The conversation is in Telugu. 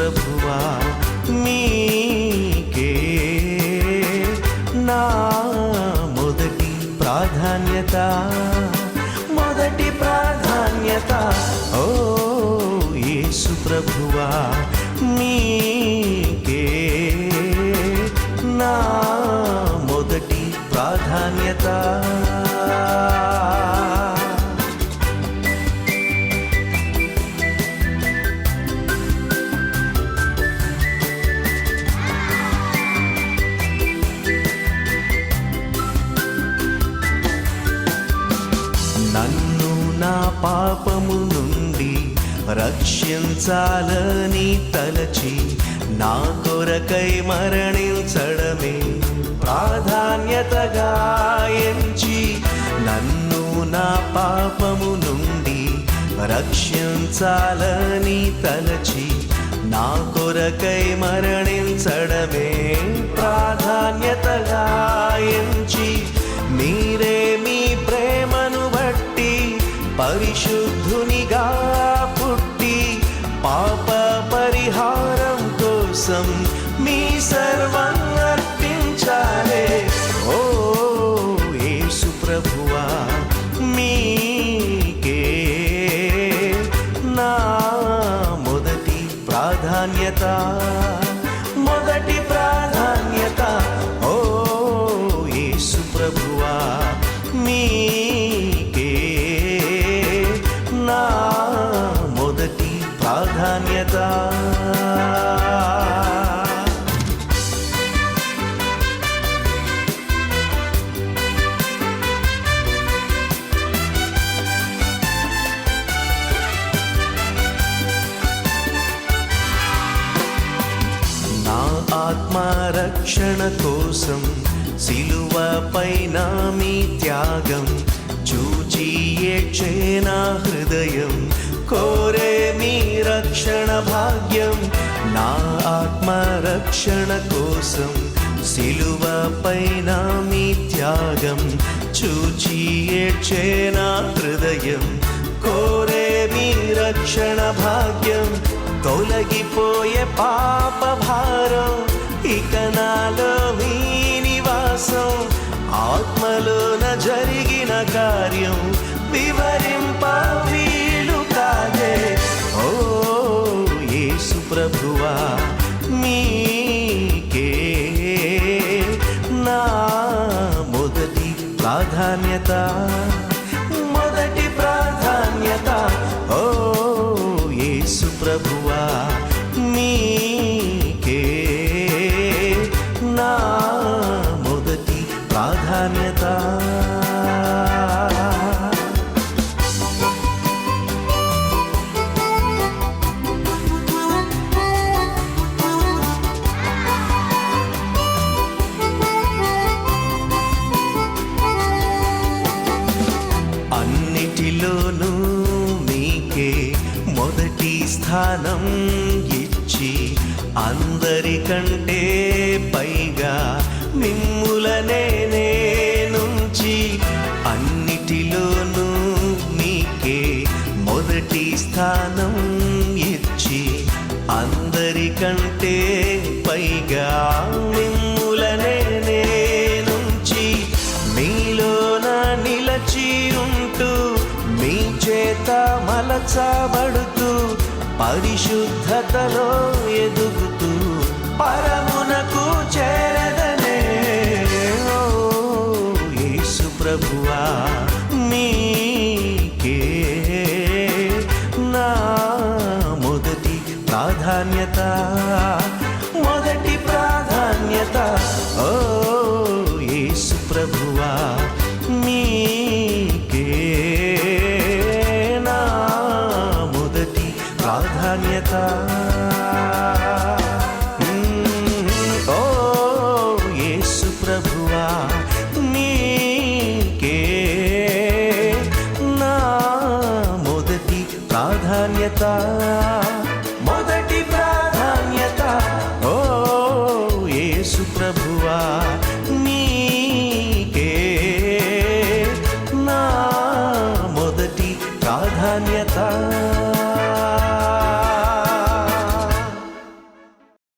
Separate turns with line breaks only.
ప్రభువా మీకే నా మొదటి ప్రాధాన్యత, మొదటి ప్రాధాన్యత. ఓ యేసు ప్రభువా మీకే నా మొదటి ప్రాధాన్యత. నన్ను నా పాపము నుండి రక్షించాలని తలచి నా కొరకై మరణించడమే ప్రాధాన్యతగా ఎంచి, నన్ను నా పాపము నుండి రక్షించాలని తలచి నా కొరకై మరణించడమే ప్రాధాన్యతగా ఎంచి, మీరే మీ ప్రేమను బట్టి పరిశుద్ధునిగా పుట్టి పాప పరిహారం కోసం మీ సర్వం అర్పించాలే. ఓ యేసు ప్రభువా మీకే నా మొదటి ప్రాధాన్యత, మొదటి ప్రాధాన్యత. ఓ యేసు ప్రభువా మీకే నా మొదటి ప్రాధాన్యత. నా ఆత్మరక్షణ కోసం సిలువపైన మీ త్యాగం చూచి ఏడ్చే నా హృదయం, కోరే మీ రక్షణ భాగ్యం. నా ఆత్మరక్షణ కోసం సిలువపైన మీ త్యాగం చూచి ఏడ్చే నా హృదయం, కోరే మీ రక్షణ భాగ్యం. తొలగిపోయే పాప భారం ఇక నాలో మీ నివాసం, ఆత్మలోన జరిగిన కార్యం వివరింప వీలు కాదే. ఓ యేసు ప్రభువా మీకే నా మొదటి ప్రాధాన్యత, మొదటి ప్రాధాన్యత. ఓ యేసు ప్రభువా మీకే నా మొదటి ప్రాధాన్యత. అన్నిటిలోనూ మీకే మొదటి స్థానం ఇచ్చి, అందరికంటే పైగా మిమ్ములనే నేనుంచి, అన్నిటిలోనూ మీకే మొదటి స్థానం ఇచ్చి, అందరికంటే పైగా మిమ్ములనే నేనుంచి, మీలోన నిలచి ఉంటూ మీ చేత మలచబడుతూ పరిశుద్ధతలో ఎదుగుతూ పరమునకు చేరదనే. ఓ యేసు ప్రభువా మీకే నా మొదటి ప్రాధాన్యత, మొదటి ప్రాధాన్యత. ఓ యేసు ప్రభువా మీకే నా మొదటి ప్రాధాన్యత. ఓ యేసు ప్రభువా మీకే నా మొదటి ప్రాధాన్యత, మొదటి ప్రాధాన్యత. ఓ యేసు ప్రభువా మీకే నా మొదటి ప్రాధాన్యత.